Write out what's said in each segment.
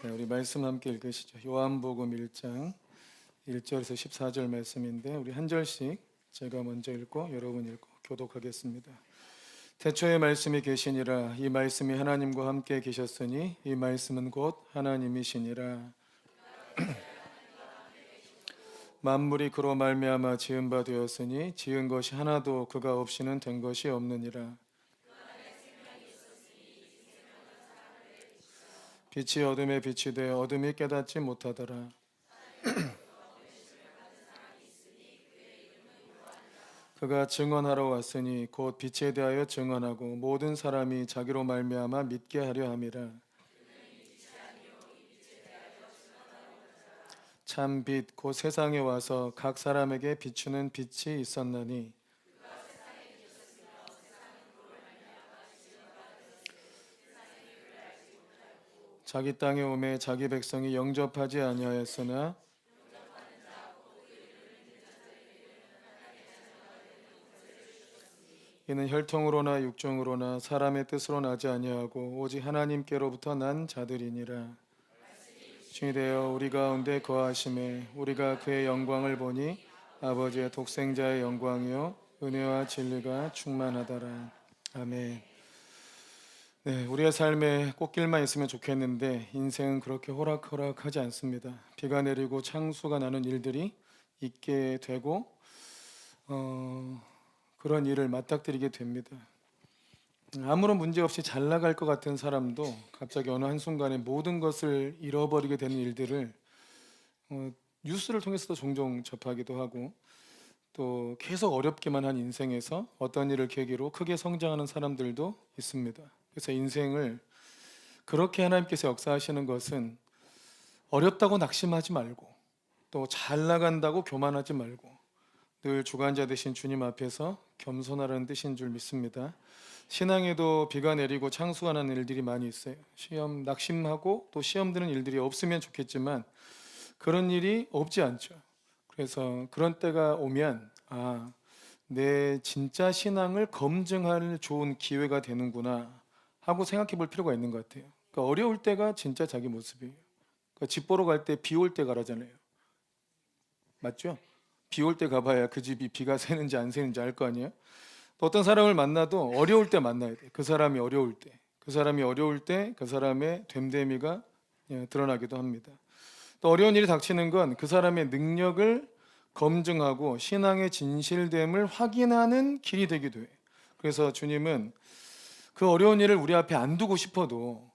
자, 우리 말씀 함께 읽으시죠. 요한복음 1장 1절에서 14절 말씀인데 우리 한 절씩 제가 먼저 읽고 여러분 읽고 교독하겠습니다. 태초에 말씀이 계시니라. 이 말씀이 하나님과 함께 계셨으니 이 말씀은 곧 하나님이시니라. 만물이 그로 말미암아 지은 바 되었으니 지은 것이 하나도 그가 없이는 된 것이 없느니라. 빛이 어둠에 빛이 되어 어둠이 깨닫지 못하더라. 그가 증언하러 왔으니 곧 빛에 대하여 증언하고 모든 사람이 자기로 말미암아 믿게 하려 함이라. 참 빛 곧 세상에 와서 각 사람에게 비추는 빛이 있었나니 자기 땅에 오매 자기 백성이 영접하지 아니하였으나 이는 혈통으로나 육종으로나 사람의 뜻으로 나지 아니하고 오직 하나님께로부터 난 자들이니라. 주이 되어 우리 가운데 거하심에 우리가 그의 영광을 보니 아버지의 독생자의 영광이요 은혜와 진리가 충만하더라. 아멘. 네, 우리의 삶에 꽃길만 있으면 좋겠는데 인생은 그렇게 호락호락하지 않습니다. 비가 내리고 창수가 나는 일들이 있게 되고 그런 일을 맞닥뜨리게 됩니다. 아무런 문제 없이 잘 나갈 것 같은 사람도 갑자기 어느 한순간에 모든 것을 잃어버리게 되는 일들을 뉴스를 통해서도 종종 접하기도 하고 또 계속 어렵기만 한 인생에서 어떤 일을 계기로 크게 성장하는 사람들도 있습니다. 그래서 인생을 그렇게 하나님께서 역사하시는 것은 어렵다고 낙심하지 말고 또 잘 나간다고 교만하지 말고 늘 주관자 되신 주님 앞에서 겸손하라는 뜻인 줄 믿습니다. 신앙에도 비가 내리고 창수가 나는 일들이 많이 있어요. 시험 낙심하고 또 시험 드는 일들이 없으면 좋겠지만 그런 일이 없지 않죠. 그래서 그런 때가 오면 내 진짜 신앙을 검증할 좋은 기회가 되는구나 하고 생각해 볼 필요가 있는 것 같아요. 그러니까 어려울 때가 진짜 자기 모습이에요. 그러니까 집 보러 갈 때 비 올 때 가라잖아요. 맞죠? 비 올 때 가봐야 그 집이 비가 새는지 안 새는지 알 거 아니에요? 또 어떤 사람을 만나도 어려울 때 만나야 돼. 그 사람이 어려울 때. 그 사람이 어려울 때 그 사람의 됨됨이가 드러나기도 합니다. 또 어려운 일이 닥치는 건 그 사람의 능력을 검증하고 신앙의 진실됨을 확인하는 길이 되기도 해요. 그래서 주님은 그 어려운 일을 우리 앞에 안 두고 싶어도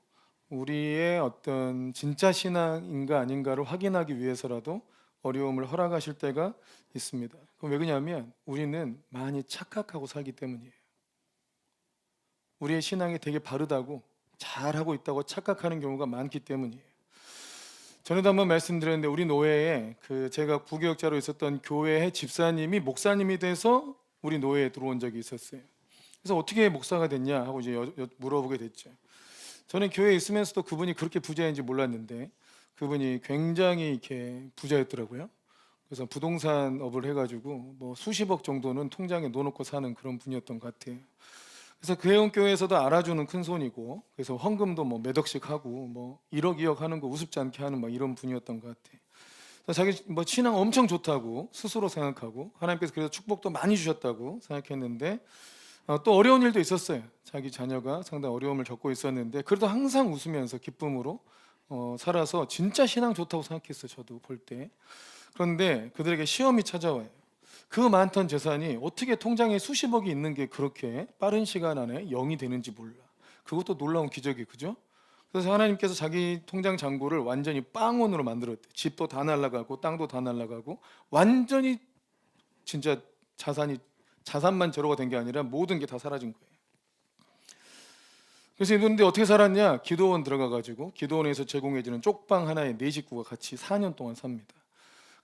우리의 어떤 진짜 신앙인가 아닌가를 확인하기 위해서라도 어려움을 허락하실 때가 있습니다. 그럼 왜 그러냐면 우리는 많이 착각하고 살기 때문이에요. 우리의 신앙이 되게 바르다고 잘하고 있다고 착각하는 경우가 많기 때문이에요. 전에도 한번 말씀드렸는데 우리 노회에 제가 부교역자로 있었던 교회의 집사님이 목사님이 돼서 우리 노회에 들어온 적이 있었어요. 그래서 어떻게 목사가 됐냐 하고 이제 물어보게 됐죠. 저는 교회에 있으면서도 그분이 그렇게 부자인지 몰랐는데 그분이 굉장히 이렇게 부자였더라고요. 그래서 부동산 업을 해가지고 뭐 수십억 정도는 통장에 넣어놓고 사는 그런 분이었던 것 같아요. 그래서 그 해운교회에서도 알아주는 큰 손이고 그래서 헌금도 뭐 몇 억씩 하고 뭐 1억 2억 하는 거 우습지 않게 하는 막 이런 분이었던 것 같아요. 그래서 자기 뭐 신앙 엄청 좋다고 스스로 생각하고 하나님께서 그래서 축복도 많이 주셨다고 생각했는데 또 어려운 일도 있었어요. 자기 자녀가 상당히 어려움을 겪고 있었는데 그래도 항상 웃으면서 기쁨으로 살아서 진짜 신앙 좋다고 생각했어요. 저도 볼 때. 그런데 그들에게 시험이 찾아와요. 그 많던 재산이 어떻게 통장에 수십억이 있는 게 그렇게 빠른 시간 안에 0이 되는지 몰라. 그것도 놀라운 기적이 그죠? 그래서 하나님께서 자기 통장 잔고를 완전히 빵원으로 만들었대. 집도 다 날아가고 땅도 다 날아가고 완전히 진짜 자산만 제로가 된 게 아니라 모든 게 다 사라진 거예요. 그래서 이분들 어떻게 살았냐? 기도원 들어가가지고 기도원에서 제공해주는 쪽방 하나에 네 식구가 같이 4년 동안 삽니다.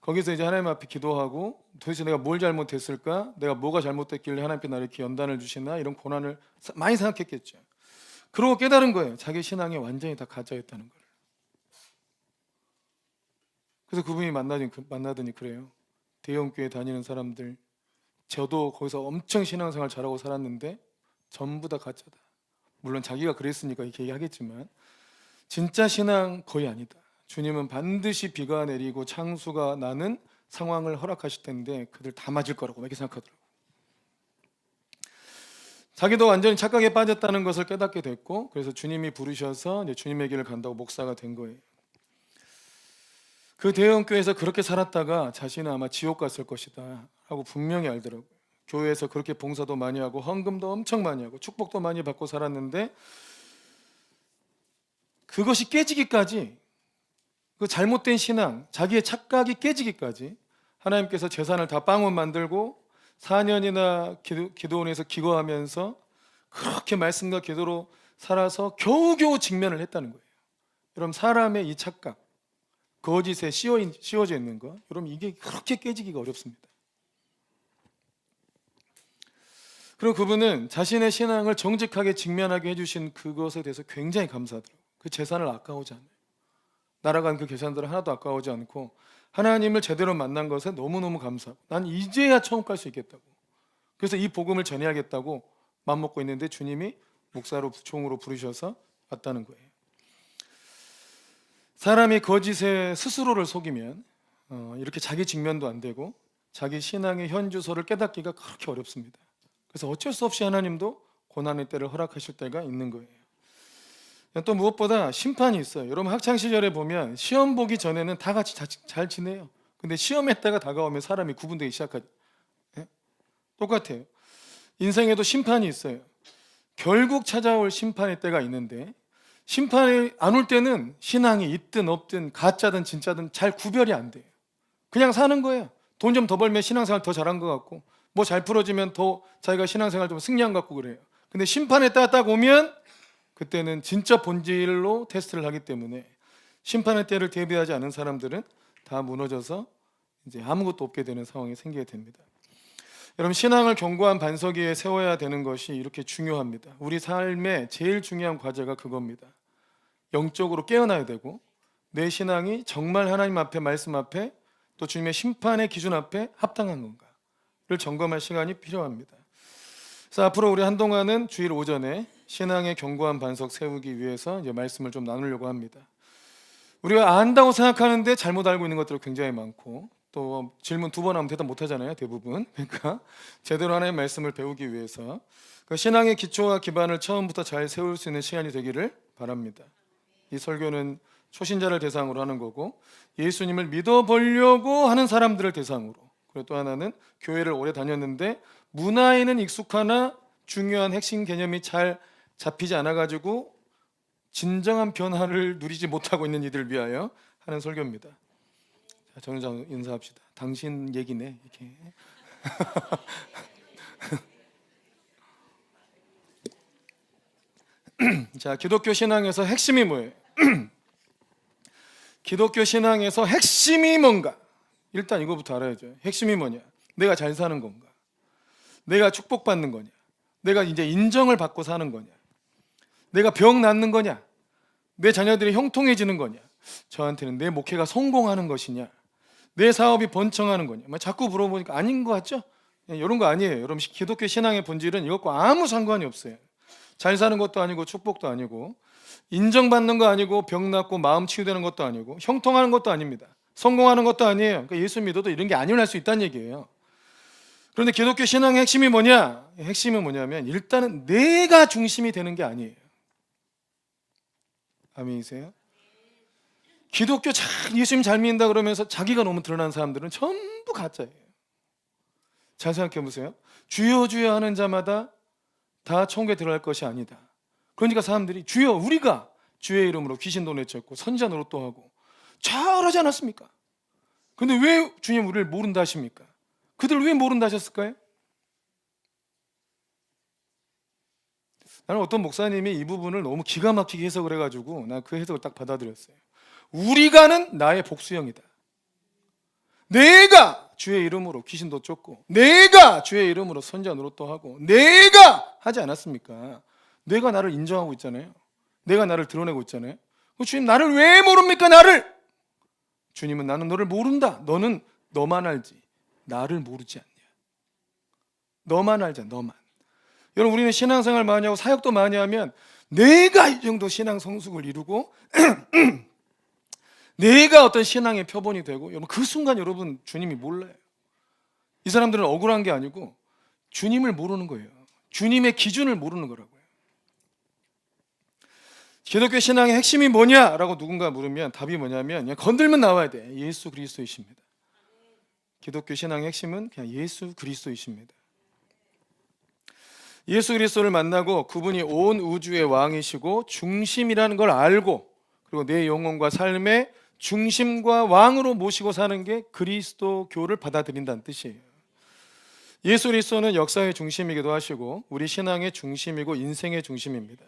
거기서 이제 하나님 앞에 기도하고 도대체 내가 뭘 잘못했을까? 내가 뭐가 잘못됐길래 하나님께 나를 이렇게 연단을 주시나? 이런 고난을 많이 생각했겠죠. 그러고 깨달은 거예요. 자기 신앙이 완전히 다 가짜였다는 걸. 그래서 그분이 만나더니 그래요. 대형교회 다니는 사람들 저도 거기서 엄청 신앙생활 잘하고 살았는데 전부 다 가짜다. 물론 자기가 그랬으니까 이렇게 얘기하겠지만 진짜 신앙 거의 아니다. 주님은 반드시 비가 내리고 창수가 나는 상황을 허락하실 텐데 그들 다 맞을 거라고 이렇게 생각하더라고요. 자기도 완전히 착각에 빠졌다는 것을 깨닫게 됐고, 그래서 주님이 부르셔서 이제 주님의 길을 간다고 목사가 된 거예요. 그 대형교회에서 그렇게 살았다가 자신은 아마 지옥 갔을 것이다 하고 분명히 알더라고요. 교회에서 그렇게 봉사도 많이 하고 헌금도 엄청 많이 하고 축복도 많이 받고 살았는데, 그것이 깨지기까지, 그 잘못된 신앙, 자기의 착각이 깨지기까지 하나님께서 재산을 다 빵원 만들고 4년이나 기도원에서 기거하면서 그렇게 말씀과 기도로 살아서 겨우겨우 직면을 했다는 거예요. 여러분, 사람의 이 착각, 거짓에 씌워져 있는 거, 여러분 이게 그렇게 깨지기가 어렵습니다. 그리고 그분은 자신의 신앙을 정직하게 직면하게 해주신 그것에 대해서 굉장히 감사하더라고요. 그 재산을 아까워하지 않아요. 날아간 그 재산들을 하나도 아까워하지 않고 하나님을 제대로 만난 것에 너무너무 감사하고, 난 이제야 처음 갈 수 있겠다고, 그래서 이 복음을 전해야겠다고 맘먹고 있는데 주님이 목사로 부총으로 부르셔서 왔다는 거예요. 사람이 거짓에 스스로를 속이면 이렇게 자기 직면도 안 되고 자기 신앙의 현주소를 깨닫기가 그렇게 어렵습니다. 그래서 어쩔 수 없이 하나님도 고난의 때를 허락하실 때가 있는 거예요. 또 무엇보다 심판이 있어요. 여러분, 학창시절에 보면 시험 보기 전에는 다 같이 잘 지내요. 근데 시험의 때가 다가오면 사람이 구분되기 시작하죠. 네? 똑같아요. 인생에도 심판이 있어요. 결국 찾아올 심판의 때가 있는데, 심판이 안 올 때는 신앙이 있든 없든 가짜든 진짜든 잘 구별이 안 돼요. 그냥 사는 거예요. 돈 좀 더 벌면 신앙생활 더 잘한 것 같고, 뭐 잘 풀어지면 더 자기가 신앙생활 좀 승리한 것 같고 그래요. 근데 심판의 때가 딱 오면 그때는 진짜 본질로 테스트를 하기 때문에 심판의 때를 대비하지 않은 사람들은 다 무너져서 이제 아무것도 없게 되는 상황이 생기게 됩니다. 여러분, 신앙을 견고한 반석 위에 세워야 되는 것이 이렇게 중요합니다. 우리 삶의 제일 중요한 과제가 그겁니다. 영적으로 깨어나야 되고, 내 신앙이 정말 하나님 앞에, 말씀 앞에, 또 주님의 심판의 기준 앞에 합당한 건가를 점검할 시간이 필요합니다. 그래서 앞으로 우리 한동안은 주일 오전에 신앙의 견고한 반석 세우기 위해서 이제 말씀을 좀 나누려고 합니다. 우리가 안다고 생각하는데 잘못 알고 있는 것들이 굉장히 많고, 또 질문 2번 하면 대답 못 하잖아요, 대부분. 그러니까 제대로 하나님의 말씀을 배우기 위해서 그 신앙의 기초와 기반을 처음부터 잘 세울 수 있는 시간이 되기를 바랍니다. 이 설교는 초신자를 대상으로 하는 거고, 예수님을 믿어보려고 하는 사람들을 대상으로, 그리고 또 하나는 교회를 오래 다녔는데 문화에는 익숙하나 중요한 핵심 개념이 잘 잡히지 않아가지고 진정한 변화를 누리지 못하고 있는 이들을 위하여 하는 설교입니다. 자, 정의장 인사합시다. 당신 얘기네 이렇게. 자, 기독교 신앙에서 핵심이 뭐예요? 기독교 신앙에서 핵심이 뭔가? 일단 이거부터 알아야죠. 핵심이 뭐냐? 내가 잘 사는 건가? 내가 축복받는 거냐? 내가 이제 인정을 받고 사는 거냐? 내가 병 낫는 거냐? 내 자녀들이 형통해지는 거냐? 저한테는 내 목회가 성공하는 것이냐? 내 사업이 번창하는 거냐? 자꾸 물어보니까 아닌 것 같죠? 이런 거 아니에요. 여러분, 기독교 신앙의 본질은 이것과 아무 상관이 없어요. 잘 사는 것도 아니고 축복도 아니고 인정받는 거 아니고 병 낫고 마음 치유되는 것도 아니고 형통하는 것도 아닙니다. 성공하는 것도 아니에요. 그러니까 예수 믿어도 이런 게 안 일어날 수 있다는 얘기예요. 그런데 기독교 신앙의 핵심이 뭐냐? 핵심은 뭐냐면 일단은 내가 중심이 되는 게 아니에요. 아멘이세요? 기독교 예수님 잘 믿는다 그러면서 자기가 너무 드러난 사람들은 전부 가짜예요. 잘 생각해 보세요. 주여 주여 하는 자마다 다 천국에 들어갈 것이 아니다. 그러니까 사람들이 주여, 우리가 주의 이름으로 귀신도 내쫓고 선지자 노릇도 하고 잘하지 않았습니까? 근데 왜 주님 우리를 모른다 하십니까? 그들 왜 모른다 하셨을까요? 나는 어떤 목사님이 이 부분을 너무 기가 막히게 해석을 해가지고 난 그 해석을 딱 받아들였어요. 우리가는 나의 복수형이다. 내가 주의 이름으로 귀신도 쫓고, 내가 주의 이름으로 선지자 노릇도 하고, 내가 하지 않았습니까? 내가 나를 인정하고 있잖아요. 내가 나를 드러내고 있잖아요. 주님, 나를 왜 모릅니까? 나를! 주님은 나는 너를 모른다. 너는 너만 알지 나를 모르지 않냐. 너만 알자, 너만. 여러분, 우리는 신앙생활 많이 하고 사역도 많이 하면 내가 이 정도 신앙 성숙을 이루고 내가 어떤 신앙의 표본이 되고, 여러분 그 순간 여러분 주님이 몰라요. 이 사람들은 억울한 게 아니고 주님을 모르는 거예요. 주님의 기준을 모르는 거라고요. 기독교 신앙의 핵심이 뭐냐라고 누군가 물으면 답이 뭐냐면 그냥 건들면 나와야 돼. 예수 그리스도이십니다. 기독교 신앙의 핵심은 그냥 예수 그리스도이십니다. 예수 그리스도를 만나고 그분이 온 우주의 왕이시고 중심이라는 걸 알고, 그리고 내 영혼과 삶의 중심과 왕으로 모시고 사는 게 그리스도교를 받아들인다는 뜻이에요. 예수 그리스도는 역사의 중심이기도 하시고 우리 신앙의 중심이고 인생의 중심입니다.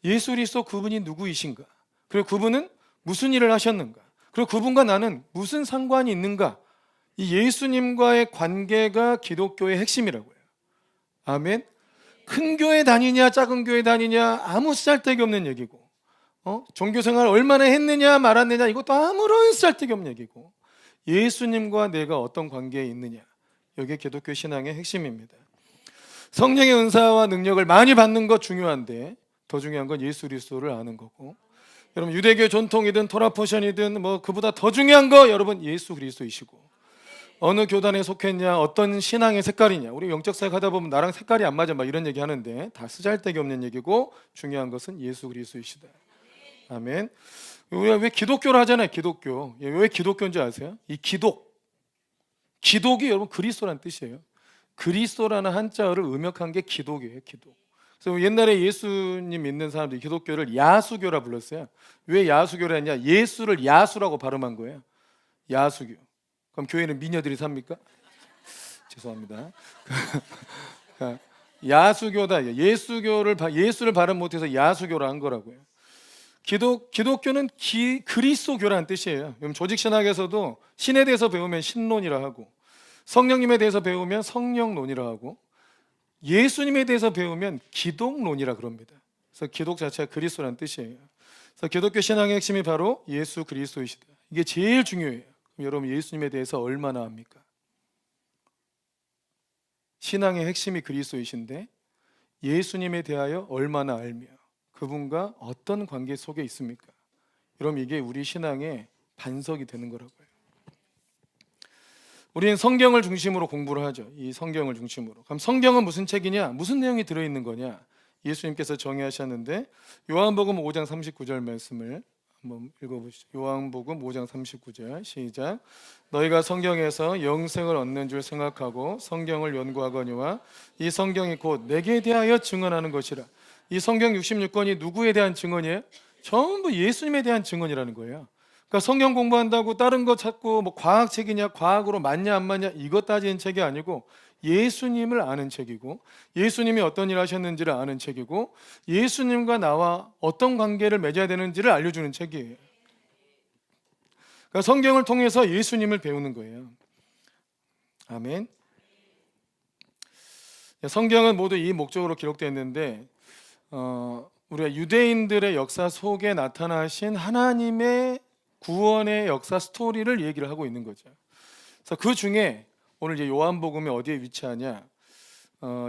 예수 그리스도 그분이 누구이신가? 그리고 그분은 무슨 일을 하셨는가? 그리고 그분과 나는 무슨 상관이 있는가? 이 예수님과의 관계가 기독교의 핵심이라고요. 아멘. 큰 교회 다니냐 작은 교회 다니냐 아무 쓸데기 없는 얘기고, 종교생활 얼마나 했느냐 말았느냐 이것도 아무런 쓸데기 없는 얘기고, 예수님과 내가 어떤 관계에 있느냐, 이게 기독교 신앙의 핵심입니다. 성령의 은사와 능력을 많이 받는 것 중요한데 더 중요한 건 예수 그리스도를 아는 거고, 여러분 유대교 전통이든 토라포션이든 뭐 그보다 더 중요한 거 여러분 예수 그리스도이시고, 어느 교단에 속했냐, 어떤 신앙의 색깔이냐, 우리 영적 사역 하다 보면 나랑 색깔이 안 맞아 막 이런 얘기 하는데 다 쓰잘데기 없는 얘기고 중요한 것은 예수 그리스도이시다. 아멘. 우리가 왜 기독교를 하잖아요. 기독교. 왜 기독교인지 아세요? 이 기독이 여러분 그리스도라는 뜻이에요. 그리스도라는 한자어를 음역한 게 기독이에요. 기독. 그래서 옛날에 예수님 믿는 사람들이 기독교를 야수교라 불렀어요. 왜 야수교라 했냐? 예수를 야수라고 발음한 거예요. 야수교. 그럼 교회는 미녀들이 삽니까? 죄송합니다. 야수교다. 예수를 발음 못해서 야수교라 한 거라고요. 기독교는 그리스도교라는 뜻이에요. 조직신학에서도 신에 대해서 배우면 신론이라 하고, 성령님에 대해서 배우면 성령론이라 하고, 예수님에 대해서 배우면 기독론이라 그럽니다. 그래서 기독 자체가 그리스도라는 뜻이에요. 그래서 기독교 신앙의 핵심이 바로 예수 그리스도이시다. 이게 제일 중요해요. 그럼 여러분 예수님에 대해서 얼마나 압니까? 신앙의 핵심이 그리스도이신데 예수님에 대하여 얼마나 알며 그분과 어떤 관계 속에 있습니까? 여러분 이게 우리 신앙의 반석이 되는 거라고요. 우리는 성경을 중심으로 공부를 하죠. 이 성경을 중심으로. 그럼 성경은 무슨 책이냐? 무슨 내용이 들어있는 거냐? 예수님께서 정의하셨는데 요한복음 5장 39절 말씀을 한번 읽어보시죠. 요한복음 5장 39절 시작. 너희가 성경에서 영생을 얻는 줄 생각하고 성경을 연구하거니와 이 성경이 곧 내게 대하여 증언하는 것이라. 이 성경 66권이 누구에 대한 증언이에요? 전부 예수님에 대한 증언이라는 거예요. 그러니까 성경 공부한다고 다른 거 찾고 뭐 과학책이냐, 과학으로 맞냐 안 맞냐 이것 따지는 책이 아니고 예수님을 아는 책이고, 예수님이 어떤 일을 하셨는지를 아는 책이고, 예수님과 나와 어떤 관계를 맺어야 되는지를 알려주는 책이에요. 그러니까 성경을 통해서 예수님을 배우는 거예요. 아멘. 성경은 모두 이 목적으로 기록되어 있는데 우리가 유대인들의 역사 속에 나타나신 하나님의 구원의 역사 스토리를 얘기를 하고 있는 거죠. 그래서 그 중에 오늘 이제 요한복음이 어디에 위치하냐?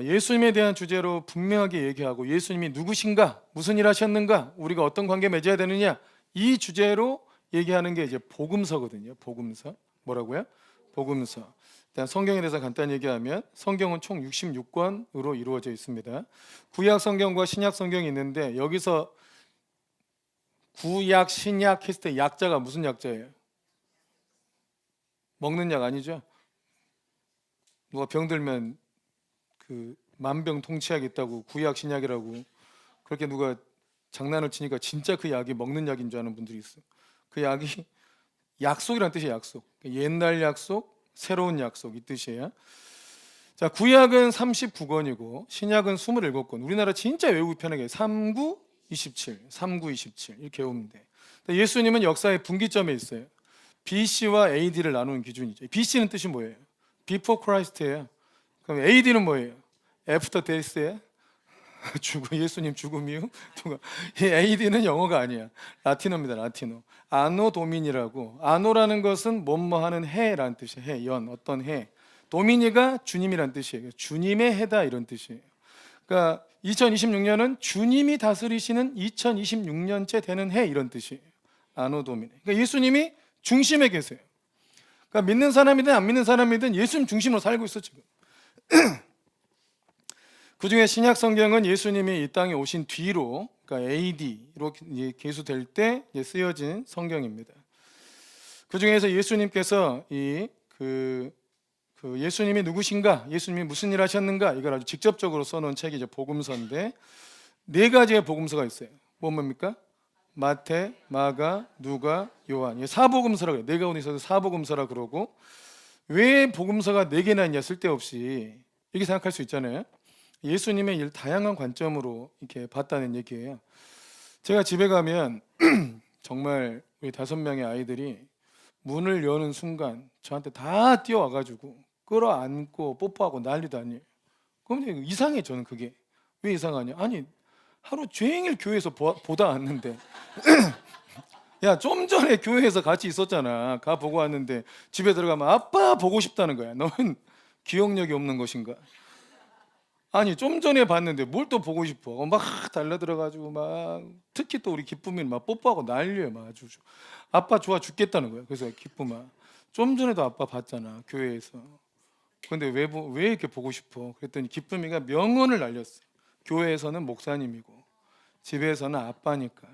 예수님에 대한 주제로 분명하게 얘기하고, 예수님이 누구신가, 무슨 일 하셨는가, 우리가 어떤 관계 맺어야 되느냐, 이 주제로 얘기하는 게 이제 복음서거든요. 복음서. 뭐라고요? 복음서. 일단 성경에 대해서 간단히 얘기하면 성경은 총 66권으로 이루어져 있습니다. 구약 성경과 신약 성경이 있는데 여기서 구약, 신약 했을 때 약자가 무슨 약자예요? 먹는 약 아니죠? 누가 병들면 그 만병통치약 있다고 구약, 신약이라고 그렇게 누가 장난을 치니까 진짜 그 약이 먹는 약인 줄 아는 분들이 있어요. 그 약이 약속이라는 뜻이에요. 약속. 옛날 약속, 새로운 약속 이 뜻이에요. 자, 구약은 39권이고 신약은 27권. 우리나라 진짜 외우기 편하게 39, 27, 39, 27 이렇게 외우면 돼. 예수님은 역사의 분기점에 있어요. BC와 AD를 나누는 기준이죠. BC는 뜻이 뭐예요? Before Christ예요. 그럼 AD는 뭐예요? After Death예요. 예수님 죽음 이후. 이 AD는 영어가 아니야. 라틴어입니다. 라틴어. 아노 도미니라고. 아노라는 것은 뭐뭐 하는 해라는 뜻이에요. 해, 연, 어떤 해. 도미니가 주님이란 뜻이에요. 주님의 해다 이런 뜻이에요. 그러니까 2026년은 주님이 다스리시는 2026년째 되는 해, 이런 뜻이에요. 아노 도미네. 그러니까 예수님이 중심에 계세요. 그러니까 믿는 사람이든 안 믿는 사람이든 예수님 중심으로 살고 있어 지금. 그중에 신약 성경은 예수님이 이 땅에 오신 뒤로, 그러니까 AD로 계수될 때 쓰여진 성경입니다. 그중에서 예수님께서 예수님이 누구신가, 예수님이 무슨 일 하셨는가, 이걸 아주 직접적으로 써놓은 책이 이제 복음서인데, 4가지의 복음서가 있어요. 뭡니까? 마태, 마가, 누가, 요한. 사복음서라고 해요. 4가운데 있어서 사복음서라 그러고, 왜 복음서가 4개나 있냐, 쓸데없이 이렇게 생각할 수 있잖아요. 예수님의 다양한 관점으로 이렇게 봤다는 얘기예요. 제가 집에 가면 정말 우리 5명의 아이들이 문을 여는 순간 저한테 다 뛰어와가지고 끌어안고 뽀뽀하고 난리도 아니에요. 그럼 이상해. 저는 그게 왜 이상하냐, 아니 하루 종일 교회에서 보다 왔는데 야, 좀 전에 교회에서 같이 있었잖아. 가 보고 왔는데 집에 들어가면 아빠 보고 싶다는 거야. 너는 기억력이 없는 것인가? 아니, 좀 전에 봤는데 뭘 또 보고 싶어? 막 달려들어가지고 막, 특히 또 우리 기쁨이 막 뽀뽀하고 난리예요. 막 아주 아빠 좋아 죽겠다는 거야. 그래서 기쁨아, 좀 전에도 아빠 봤잖아, 교회에서. 근데 왜 이렇게 보고 싶어? 그랬더니 기쁨이가 명언을 날렸어. 교회에서는 목사님이고 집에서는 아빠니까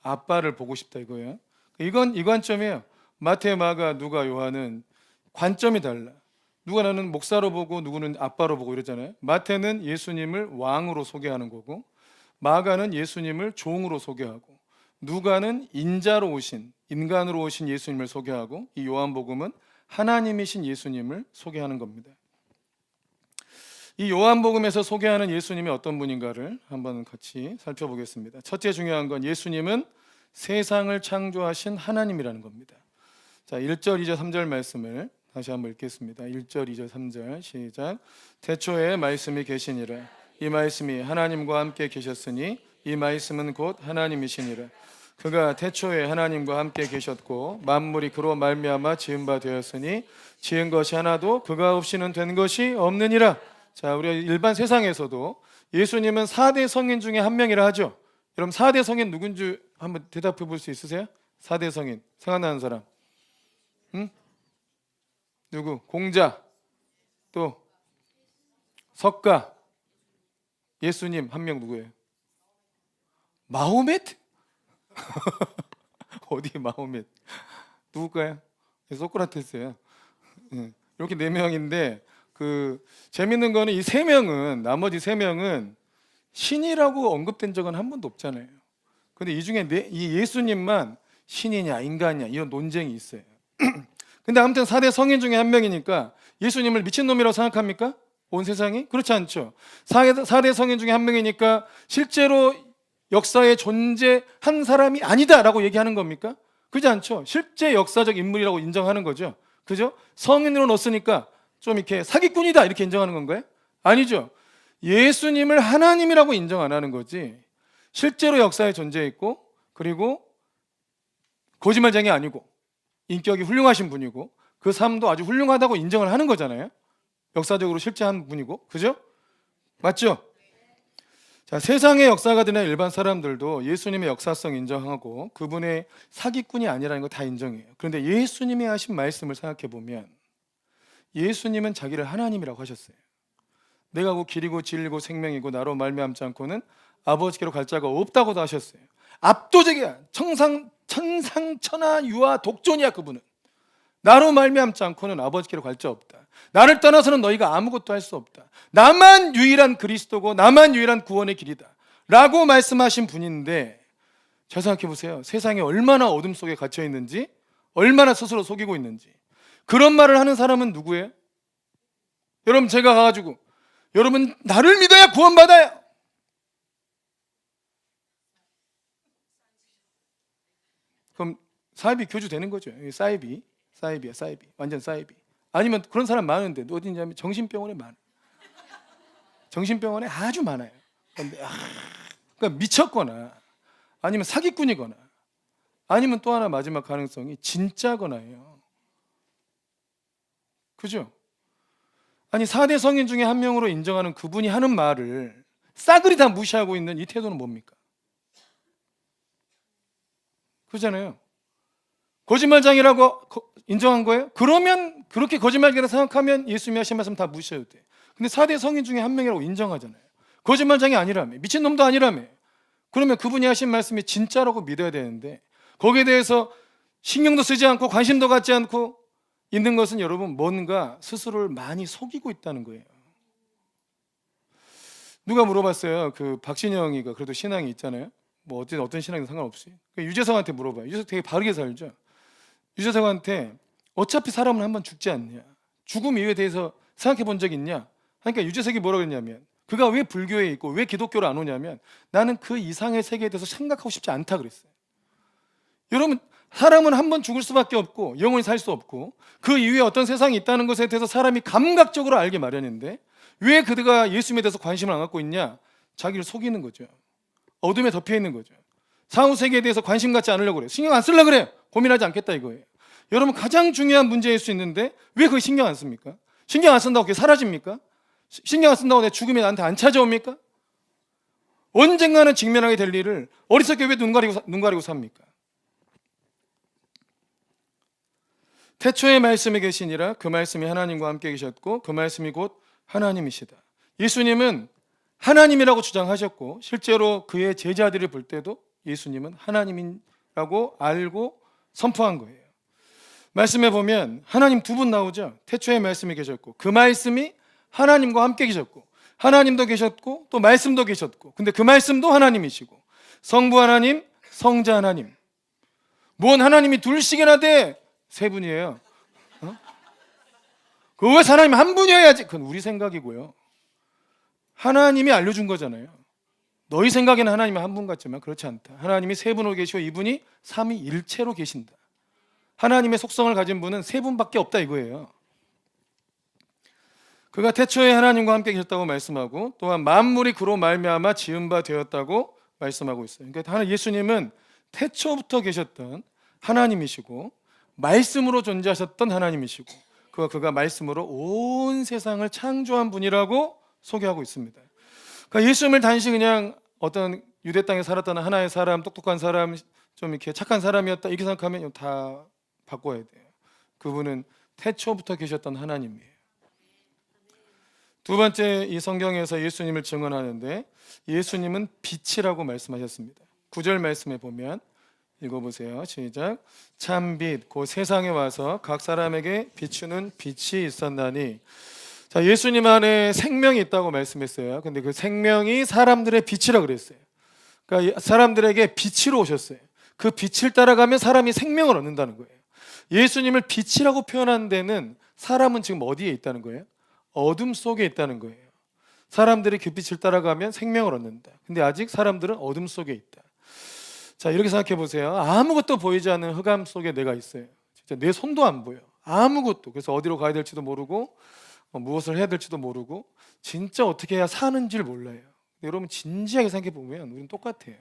아빠를 보고 싶다 이거예요. 이건 이 관점이에요. 마태, 마가, 누가, 요한은 관점이 달라. 누가는 목사로 보고 누구는 아빠로 보고 이러잖아요. 마태는 예수님을 왕으로 소개하는 거고, 마가는 예수님을 종으로 소개하고, 누가는 인자로 오신, 인간으로 오신 예수님을 소개하고, 이 요한복음은 하나님이신 예수님을 소개하는 겁니다. 이 요한복음에서 소개하는 예수님이 어떤 분인가를 한번 같이 살펴보겠습니다. 첫째 중요한 건 예수님은 세상을 창조하신 하나님이라는 겁니다. 자, 1절, 2절, 3절 말씀을 다시 한번 읽겠습니다. 1절, 2절, 3절 시작. 태초에 말씀이 계시니라. 이 말씀이 하나님과 함께 계셨으니 이 말씀은 곧 하나님이시니라. 그가 태초에 하나님과 함께 계셨고 만물이 그로 말미암아 지은 바 되었으니 지은 것이 하나도 그가 없이는 된 것이 없느니라. 자, 우리가 일반 세상에서도 예수님은 4대 성인 중에 한 명이라 하죠. 여러분 4대 성인 누군지 한번 대답해 볼 수 있으세요? 4대 성인 생각나는 사람? 응? 누구? 공자, 또 석가, 예수님 한 명 누구예요? 마호멧? 어디 마호멧? 누굴까요? 소크라테스예요. 이렇게 4명인데 재밌는 거는 이 3명은, 나머지 3명은 신이라고 언급된 적은 한 번도 없잖아요. 근데 이 중에 이 예수님만 신이냐 인간이냐 이런 논쟁이 있어요. 근데 아무튼 4대 성인 중에 한 명이니까 예수님을 미친놈이라고 생각합니까? 온 세상이? 그렇지 않죠. 4대 성인 중에 한 명이니까 실제로 역사에 존재한 사람이 아니다라고 얘기하는 겁니까? 그렇지 않죠. 실제 역사적 인물이라고 인정하는 거죠. 그죠? 성인으로 넣었으니까 좀 이렇게 사기꾼이다 이렇게 인정하는 건가요? 아니죠. 예수님을 하나님이라고 인정 안 하는 거지, 실제로 역사에 존재했고, 그리고 거짓말쟁이 아니고 인격이 훌륭하신 분이고 그 삶도 아주 훌륭하다고 인정을 하는 거잖아요. 역사적으로 실제 한 분이고. 그죠? 맞죠? 자, 세상의 역사가들이나 일반 사람들도 예수님의 역사성 인정하고 그분의 사기꾼이 아니라는 거 다 인정해요. 그런데 예수님이 하신 말씀을 생각해 보면 예수님은 자기를 하나님이라고 하셨어요. 내가 곧 길이고 진리고 생명이고 나로 말미암지 않고는 아버지께로 갈 자가 없다고도 하셨어요. 압도적이야. 천상천하 유아 독존이야. 그분은 나로 말미암지 않고는 아버지께로 갈 자 없다. 나를 떠나서는 너희가 아무것도 할 수 없다. 나만 유일한 그리스도고 나만 유일한 구원의 길이다 라고 말씀하신 분인데, 잘 생각해 보세요. 세상에 얼마나 어둠 속에 갇혀 있는지, 얼마나 스스로 속이고 있는지. 그런 말을 하는 사람은 누구예요? 여러분, 제가 가가지고 여러분 나를 믿어야 구원받아요, 그럼 사이비 교주 되는 거죠. 사이비야, 사이비. 완전 사이비. 아니면 그런 사람 많은데 어디냐면 정신병원에 많아요. 정신병원에 아주 많아요. 그러니까 미쳤거나 아니면 사기꾼이거나 아니면 또 하나 마지막 가능성이 진짜거나예요. 그죠? 아니 4대 성인 중에 한 명으로 인정하는 그분이 하는 말을 싸그리 다 무시하고 있는 이 태도는 뭡니까? 그렇잖아요. 거짓말장이라고 인정한 거예요? 그러면 그렇게 거짓말이라고 생각하면 예수님이 하신 말씀 다 무시해도 돼. 근데 4대 성인 중에 한 명이라고 인정하잖아요. 거짓말장이 아니라며, 미친놈도 아니라며. 그러면 그분이 하신 말씀이 진짜라고 믿어야 되는데 거기에 대해서 신경도 쓰지 않고 관심도 갖지 않고 있는 것은 여러분 뭔가 스스로를 많이 속이고 있다는 거예요. 누가 물어봤어요. 그 박신영이가 그래도 신앙이 있잖아요. 뭐 어떤 신앙이든 상관없이. 유재석한테 물어봐요. 유재석 되게 바르게 살죠. 유재석한테 어차피 사람은 한번 죽지 않냐, 죽음 이유에 대해서 생각해 본 적 있냐 그러니까 유재석이 뭐라 그랬냐면 그가 왜 불교에 있고 왜 기독교를 안 오냐면 나는 그 이상의 세계에 대해서 생각하고 싶지 않다 그랬어요. 여러분 사람은 한 번 죽을 수밖에 없고 영원히 살 수 없고 그 이후에 어떤 세상이 있다는 것에 대해서 사람이 감각적으로 알게 마련인데 왜 그가 예수님에 대해서 관심을 안 갖고 있냐? 자기를 속이는 거죠. 어둠에 덮여 있는 거죠. 사후 세계에 대해서 관심 갖지 않으려고 그래요. 신경 안 쓰려고 그래요. 고민하지 않겠다 이거예요. 여러분 가장 중요한 문제일 수 있는데 왜 그거 신경 안 씁니까? 신경 안 쓴다고 그게 사라집니까? 신경 안 쓴다고 내 죽음이 나한테 안 찾아옵니까? 언젠가는 직면하게 될 일을 어리석게 왜 눈 가리고 삽니까? 태초에 말씀이 계시니라 그 말씀이 하나님과 함께 계셨고 그 말씀이 곧 하나님이시다. 예수님은 하나님이라고 주장하셨고 실제로 그의 제자들을 볼 때도 예수님은 하나님이라고 알고 선포한 거예요. 말씀에 보면 하나님 두 분 나오죠. 태초에 말씀이 계셨고 그 말씀이 하나님과 함께 계셨고 하나님도 계셨고 또 말씀도 계셨고 근데 그 말씀도 하나님이시고 성부 하나님, 성자 하나님. 뭔 하나님이 둘씩이나 돼? 세 분이에요. 그 왜 하나님 한 분이어야지? 그건 우리 생각이고요. 하나님이 알려준 거잖아요. 너희 생각에는 하나님이 한 분 같지만 그렇지 않다. 하나님이 세 분으로 계시고 이분이 삼위일체로 계신다. 하나님의 속성을 가진 분은 세 분밖에 없다 이거예요. 그가 태초에 하나님과 함께 계셨다고 말씀하고 또한 만물이 그로 말미암아 지은 바 되었다고 말씀하고 있어요. 그러니까 예수님은 태초부터 계셨던 하나님이시고 말씀으로 존재하셨던 하나님이시고 그가 말씀으로 온 세상을 창조한 분이라고 소개하고 있습니다. 그러니까 예수님을 단지 그냥 어떤 유대 땅에 살았던 하나의 사람, 똑똑한 사람, 좀 이렇게 착한 사람이었다 이렇게 생각하면 다 바꿔야 돼요. 그분은 태초부터 계셨던 하나님이에요. 두 번째 이 성경에서 예수님을 증언하는데 예수님은 빛이라고 말씀하셨습니다. 9절 말씀에 보면 읽어보세요. 시작. 참빛 곧 세상에 와서 각 사람에게 비추는 빛이 있었나니. 자, 예수님 안에 생명이 있다고 말씀했어요. 근데 그 생명이 사람들의 빛이라 그랬어요. 그러니까 사람들에게 빛으로 오셨어요. 그 빛을 따라가면 사람이 생명을 얻는다는 거예요. 예수님을 빛이라고 표현한 데는 사람은 지금 어디에 있다는 거예요? 어둠 속에 있다는 거예요. 사람들이 그 빛을 따라가면 생명을 얻는다. 근데 아직 사람들은 어둠 속에 있다. 자, 이렇게 생각해 보세요. 아무것도 보이지 않는 흑암 속에 내가 있어요. 진짜 내 손도 안 보여. 아무것도. 그래서 어디로 가야 될지도 모르고 무엇을 해야 될지도 모르고 진짜 어떻게 해야 사는지를 몰라요. 여러분 진지하게 생각해 보면 우리는 똑같아요.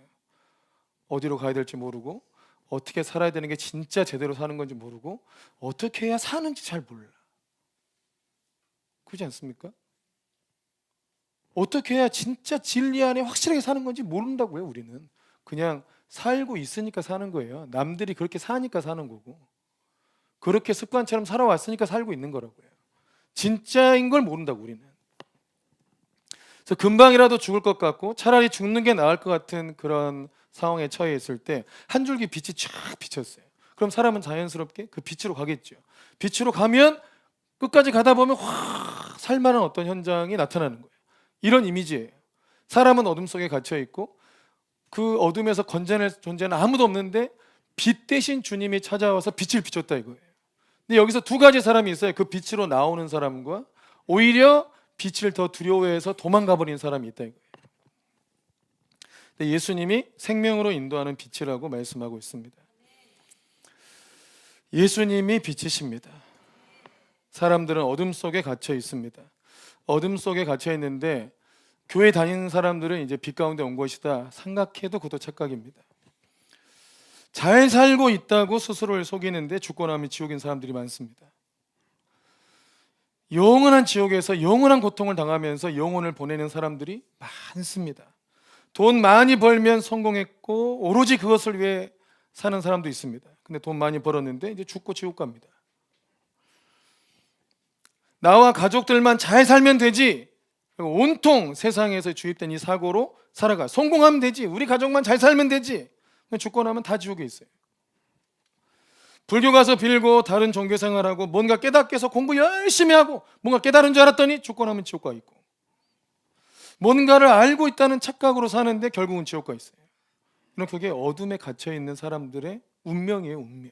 어디로 가야 될지 모르고 어떻게 살아야 되는 게 진짜 제대로 사는 건지 모르고 어떻게 해야 사는지 잘 몰라. 그렇지 않습니까? 어떻게 해야 진짜 진리 안에 확실하게 사는 건지 모른다고요. 우리는 그냥 살고 있으니까 사는 거예요. 남들이 그렇게 사니까 사는 거고 그렇게 습관처럼 살아왔으니까 살고 있는 거라고요. 진짜인 걸 모른다고 우리는. 그래서 금방이라도 죽을 것 같고 차라리 죽는 게 나을 것 같은 그런 상황에 처해 있을 때 한 줄기 빛이 쫙 비쳤어요. 그럼 사람은 자연스럽게 그 빛으로 가겠죠. 빛으로 가면 끝까지 가다 보면 확 살만한 어떤 현장이 나타나는 거예요. 이런 이미지예요. 사람은 어둠 속에 갇혀 있고 그 어둠에서 건져낼 존재는 아무도 없는데 빛 대신 주님이 찾아와서 빛을 비췄다 이거예요. 근데 여기서 두 가지 사람이 있어요. 그 빛으로 나오는 사람과 오히려 빛을 더 두려워해서 도망가 버린 사람이 있다 이거예요. 근데 예수님이 생명으로 인도하는 빛이라고 말씀하고 있습니다. 예수님이 빛이십니다. 사람들은 어둠 속에 갇혀 있습니다. 어둠 속에 갇혀 있는데 교회 다니는 사람들은 이제 빛 가운데 온 것이다 생각해도 그것도 착각입니다. 잘 살고 있다고 스스로를 속이는데 죽고 나면 지옥인 사람들이 많습니다. 영원한 지옥에서 영원한 고통을 당하면서 영혼을 보내는 사람들이 많습니다. 돈 많이 벌면 성공했고 오로지 그것을 위해 사는 사람도 있습니다. 근데 돈 많이 벌었는데 이제 죽고 지옥 갑니다. 나와 가족들만 잘 살면 되지, 온통 세상에서 주입된 이 사고로 살아가. 성공하면 되지, 우리 가족만 잘 살면 되지. 죽고 나면 다 지옥에 있어요. 불교 가서 빌고 다른 종교 생활하고 뭔가 깨닫게 해서 공부 열심히 하고 뭔가 깨달은 줄 알았더니 죽고 나면 지옥 가 있고, 뭔가를 알고 있다는 착각으로 사는데 결국은 지옥 가 있어요. 그게 어둠에 갇혀 있는 사람들의 운명이에요, 운명.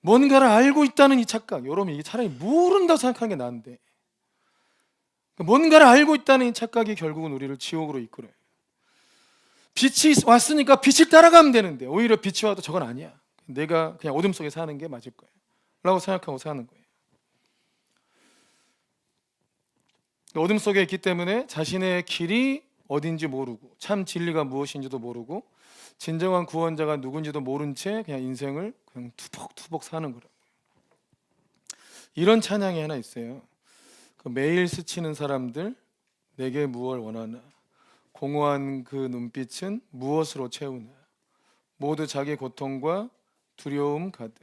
뭔가를 알고 있다는 이 착각, 여러분 이게 차라리 모른다고 생각하는 게 나은데, 뭔가를 알고 있다는 이 착각이 결국은 우리를 지옥으로 이끌어요. 빛이 왔으니까 빛을 따라가면 되는데 오히려 빛이 와도 저건 아니야, 내가 그냥 어둠 속에 사는 게 맞을 거야 라고 생각하고 사는 거예요. 어둠 속에 있기 때문에 자신의 길이 어딘지 모르고 참 진리가 무엇인지도 모르고 진정한 구원자가 누군지도 모른 채 그냥 인생을 그냥 투벅투벅 사는 거라고요. 이런 찬양이 하나 있어요. 매일 스치는 사람들 내게 무엇을 원하나, 공허한 그 눈빛은 무엇으로 채우나, 모두 자기 고통과 두려움 가득,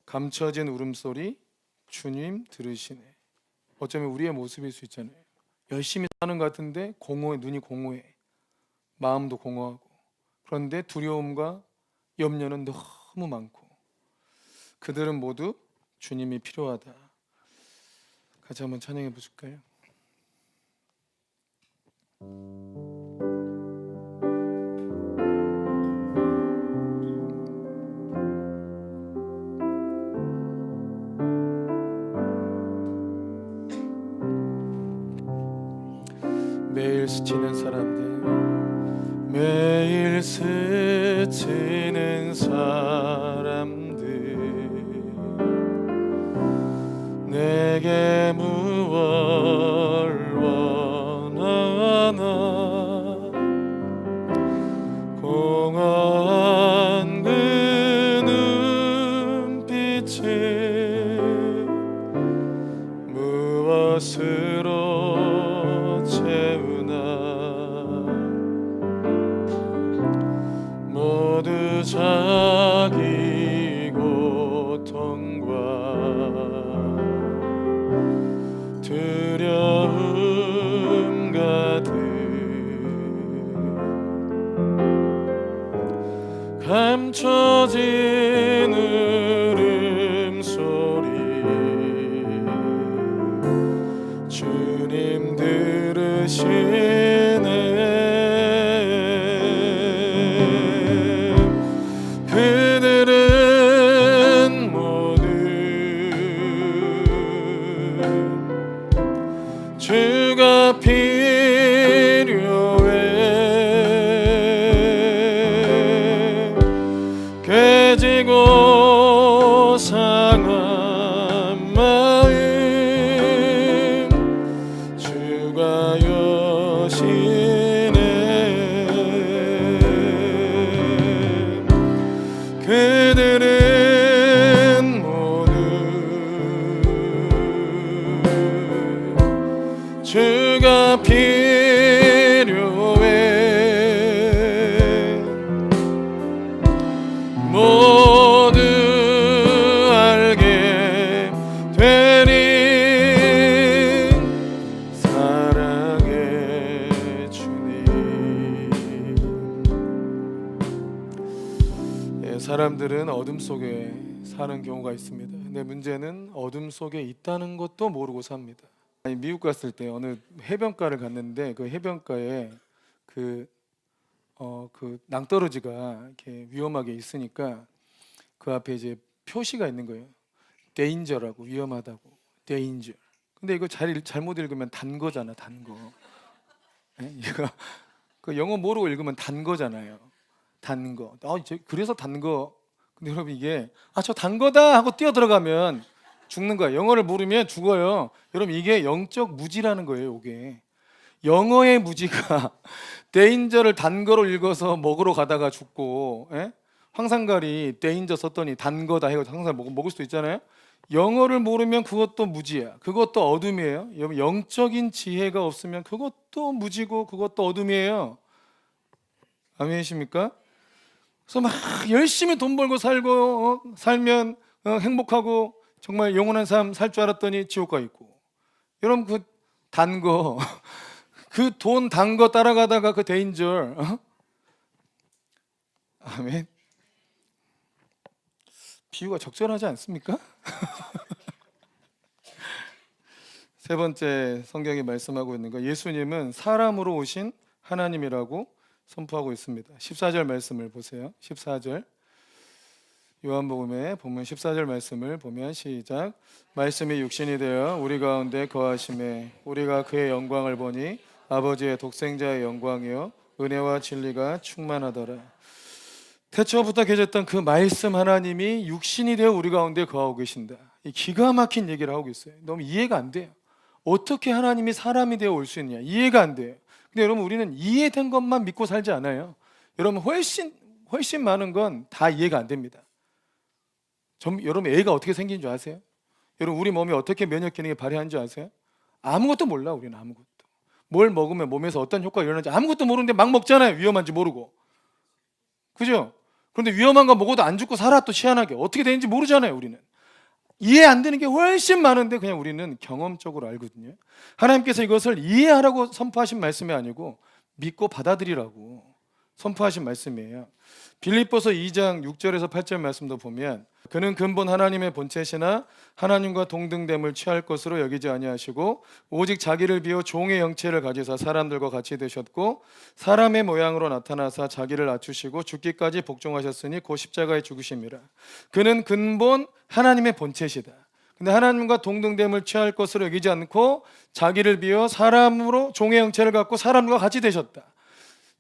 감춰진 울음소리 주님 들으시네. 어쩌면 우리의 모습일 수 있잖아요. 열심히 사는 것 같은데 공허해, 눈이 공허해, 마음도 공허하고, 그런데 두려움과 염려는 너무 많고, 그들은 모두 주님이 필요하다. 같이 한번 찬양해 보실까요? 매일 스치는 사람들, 매일 스치는 사람들 내게 무엇을 원하나, 공허한 그 눈빛은 무엇으로 채우나, 모두 자기 고통과 두려움 가득, 감춰진 울음소리 주님 들으시네. 그들은 모두 주가 필요해. 깨지고 상한 마음 주가 여시네. 그들은 모두 주가 필요해. 모두 알게 되리 사랑의 주님. 사람들은 어둠 속에 사는 경우가 있습니다. 근데 문제는 어둠 속에 있다는 것도 모르고 삽니다. 미국 갔을 때 어느 해변가를 갔는데 그 해변가에 그 낭떠러지가 이렇게 위험하게 있으니까 그 앞에 이제 표시가 있는 거예요. 데인저라고, 위험하다고. 데인저. 근데 이거 잘못 읽으면 단 거잖아, 단 거. 이거 그 영어 모르고 읽으면 단 거잖아요. 단 거. 그래서 단 거. 근데 여러분 이게 저 단 거다 하고 뛰어 들어가면 죽는 거야. 영어를 모르면 죽어요. 여러분 이게 영적 무지라는 거예요. 이게 영어의 무지가 데인저를 단 거로 읽어서 먹으러 가다가 죽고, 황상가리 데인저 썼더니 단 거다 해서 항상 먹을 수도 있잖아요. 영어를 모르면 그것도 무지야. 그것도 어둠이에요. 영적인 지혜가 없으면 그것도 무지고 그것도 어둠이에요. 아멘이십니까? 그래서 막 열심히 돈 벌고 살고 살면 행복하고 정말 영원한 삶 살 줄 알았더니 지옥 가 있고. 여러분 그 단 거 그 돈 단 거 따라가다가 그 데인저 아멘. 비유가 적절하지 않습니까? 세 번째 성경이 말씀하고 있는 거, 예수님은 사람으로 오신 하나님이라고 선포하고 있습니다. 14절 말씀을 보세요. 14절 요한복음에 보면 14절 말씀을 보면 시작. 말씀이 육신이 되어 우리 가운데 거하심에 우리가 그의 영광을 보니 아버지의 독생자의 영광이요 은혜와 진리가 충만하더라. 태초부터 계셨던 그 말씀 하나님이 육신이 되어 우리 가운데 거하고 계신다. 이 기가 막힌 얘기를 하고 있어요. 너무 이해가 안 돼요. 어떻게 하나님이 사람이 되어 올 수 있느냐, 이해가 안 돼요. 근데 여러분 우리는 이해된 것만 믿고 살지 않아요. 여러분 훨씬 많은 건 다 이해가 안 됩니다. 여러분 애가 어떻게 생긴 줄 아세요? 여러분 우리 몸이 어떻게 면역 기능이 발휘하는 줄 아세요? 아무것도 몰라. 우리는 아무것도. 뭘 먹으면 몸에서 어떤 효과가 일어나는지 아무것도 모르는데 막 먹잖아요. 위험한지 모르고. 그죠? 그런데 위험한 거 먹어도 안 죽고 살아. 또 희한하게 어떻게 되는지 모르잖아요. 우리는 이해 안 되는 게 훨씬 많은데 그냥 우리는 경험적으로 알거든요. 하나님께서 이것을 이해하라고 선포하신 말씀이 아니고 믿고 받아들이라고 선포하신 말씀이에요. 빌립보서 2장 6절에서 8절 말씀도 보면 그는 근본 하나님의 본체시나 하나님과 동등됨을 취할 것으로 여기지 아니하시고 오직 자기를 비워 종의 형체를 가지사 사람들과 같이 되셨고 사람의 모양으로 나타나사 자기를 낮추시고 죽기까지 복종하셨으니 곧 십자가에 죽으심이라. 그는 근본 하나님의 본체시다. 근데 하나님과 동등됨을 취할 것으로 여기지 않고 자기를 비워 사람으로 종의 형체를 갖고 사람과 같이 되셨다.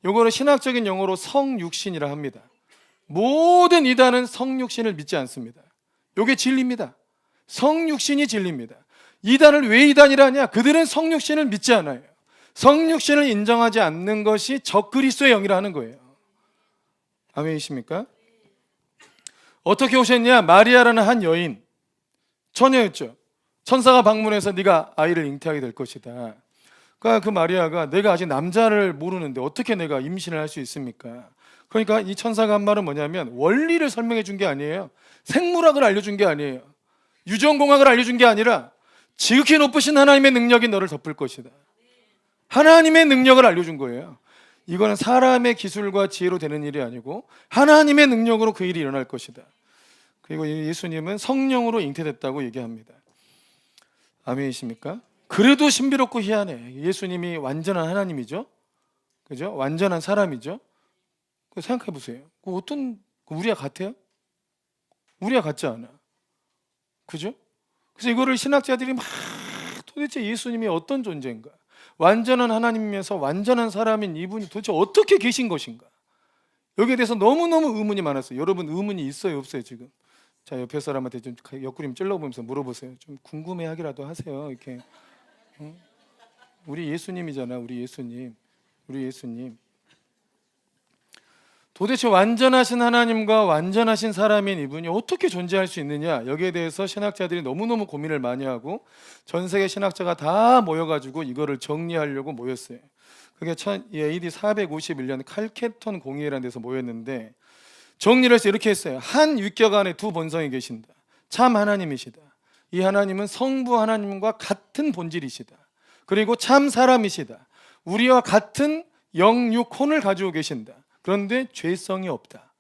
요거는 신학적인 용어로 성육신이라 합니다. 모든 이단은 성육신을 믿지 않습니다. 요게 진리입니다. 성육신이 진리입니다. 이단을 왜 이단이라 하냐? 그들은 성육신을 믿지 않아요. 성육신을 인정하지 않는 것이 적그리스도의 영이라 하는 거예요. 아멘이십니까? 어떻게 오셨냐? 마리아라는 한 여인, 처녀였죠. 천사가 방문해서 네가 아이를 잉태하게 될 것이다. 그러니까 그 마리아가 내가 아직 남자를 모르는데 어떻게 내가 임신을 할 수 있습니까? 그러니까 이 천사가 한 말은 뭐냐면 원리를 설명해 준 게 아니에요. 생물학을 알려준 게 아니에요. 유전공학을 알려준 게 아니라 지극히 높으신 하나님의 능력이 너를 덮을 것이다. 하나님의 능력을 알려준 거예요. 이거는 사람의 기술과 지혜로 되는 일이 아니고 하나님의 능력으로 그 일이 일어날 것이다. 그리고 예수님은 성령으로 잉태됐다고 얘기합니다. 아멘이십니까? 그래도 신비롭고 희한해. 예수님이 완전한 하나님이죠. 그죠? 완전한 사람이죠. 생각해 보세요. 우리와 같아요? 우리와 같지 않아. 그죠? 그래서 이거를 신학자들이 막 도대체 예수님이 어떤 존재인가? 완전한 하나님이면서 완전한 사람인 이분이 도대체 어떻게 계신 것인가? 여기에 대해서 너무너무 의문이 많았어요. 여러분 의문이 있어요, 없어요, 지금? 자, 옆에 사람한테 좀 옆구리 찔러보면서 물어보세요. 좀 궁금해하기라도 하세요. 이렇게. 우리 예수님이잖아. 우리 예수님. 도대체 완전하신 하나님과 완전하신 사람인 이분이 어떻게 존재할 수 있느냐? 여기에 대해서 신학자들이 너무너무 고민을 많이 하고 전 세계 신학자가 다 모여가지고 이거를 정리하려고 모였어요. 그게 AD 451년 칼케톤 공의회라는 데서 모였는데 정리를 해서 이렇게 했어요. 한 윗격 안에 두 본성이 계신다. 참 하나님이시다. 이 하나님은 성부 하나님과 같은 본질이시다. 그리고 참 사람이시다. 우리와 같은 영육혼을 가지고 계신다. 그런데 죄성이 없다.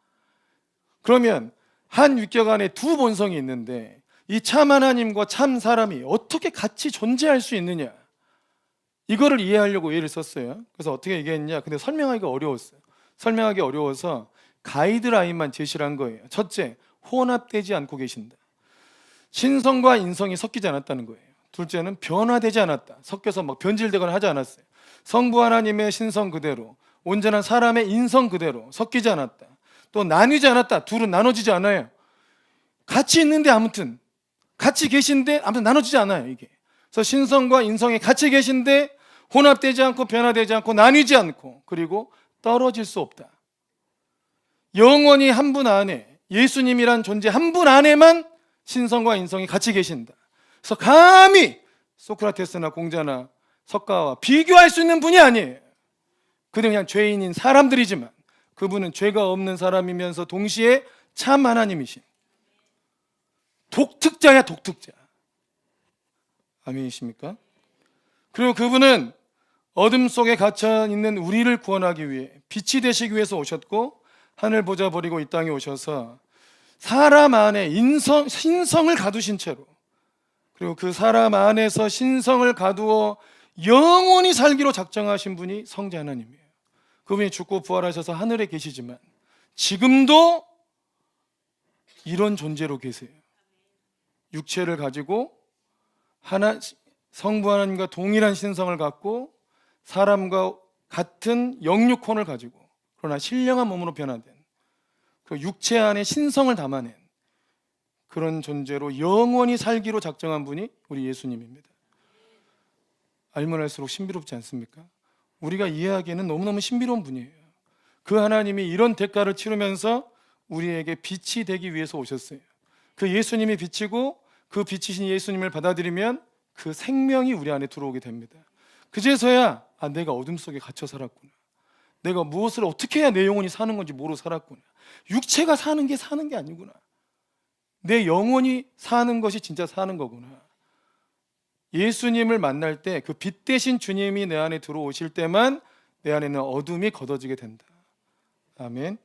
그러면 한 윗격 안에 두 본성이 있는데 이 참 하나님과 참 사람이 어떻게 같이 존재할 수 있느냐? 이거를 이해하려고 예를 썼어요. 그래서 어떻게 얘기했냐? 근데 설명하기가 어려웠어요. 설명하기 어려워서 가이드라인만 제시를 한 거예요. 첫째, 혼합되지 않고 계신다. 신성과 인성이 섞이지 않았다는 거예요. 둘째는 변화되지 않았다. 섞여서 막 변질되거나 하지 않았어요. 성부 하나님의 신성 그대로, 온전한 사람의 인성 그대로 섞이지 않았다. 또 나뉘지 않았다. 둘은 나눠지지 않아요. 같이 있는데 아무튼 같이 계신데 아무튼 나눠지지 않아요. 이게. 그래서 신성과 인성이 같이 계신데 혼합되지 않고 변화되지 않고 나뉘지 않고 그리고 떨어질 수 없다. 영원히 한 분 안에 예수님이란 존재 한 분 안에만 신성과 인성이 같이 계신다. 그래서 감히 소크라테스나 공자나 석가와 비교할 수 있는 분이 아니에요. 그들은 그냥 죄인인 사람들이지만 그분은 죄가 없는 사람이면서 동시에 참 하나님이신 독특자야, 독특자. 아멘이십니까? 그리고 그분은 어둠 속에 갇혀 있는 우리를 구원하기 위해 빛이 되시기 위해서 오셨고, 하늘 보좌 버리고 이 땅에 오셔서 사람 안에 신성을 가두신 채로, 그리고 그 사람 안에서 신성을 가두어 영원히 살기로 작정하신 분이 성자 하나님이에요. 그분이 죽고 부활하셔서 하늘에 계시지만 지금도 이런 존재로 계세요. 육체를 가지고 성부 하나님과 동일한 신성을 갖고 사람과 같은 영육혼을 가지고, 그러나 신령한 몸으로 변화된 그 육체 안에 신성을 담아낸 그런 존재로 영원히 살기로 작정한 분이 우리 예수님입니다. 알면 알수록 신비롭지 않습니까? 우리가 이해하기에는 너무너무 신비로운 분이에요. 그 하나님이 이런 대가를 치르면서 우리에게 빛이 되기 위해서 오셨어요. 그 예수님이 빛이고 그 빛이신 예수님을 받아들이면 그 생명이 우리 안에 들어오게 됩니다. 그제서야 내가 어둠 속에 갇혀 살았구나. 내가 무엇을 어떻게 해야 내 영혼이 사는 건지 모르고 살았구나. 육체가 사는 게 아니구나. 내 영혼이 사는 것이 진짜 사는 거구나. 예수님을 만날 때 그 빛 대신 주님이 내 안에 들어오실 때만 내 안에는 어둠이 걷어지게 된다. 아멘.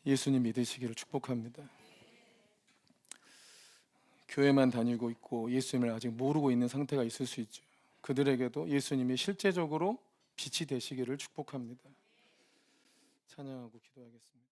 예수님 믿으시기를 축복합니다. 교회만 다니고 있고 예수님을 아직 모르고 있는 상태가 있을 수 있죠. 그들에게도 예수님이 실제적으로 빛이 되시기를 축복합니다. 찬양하고 기도하겠습니다.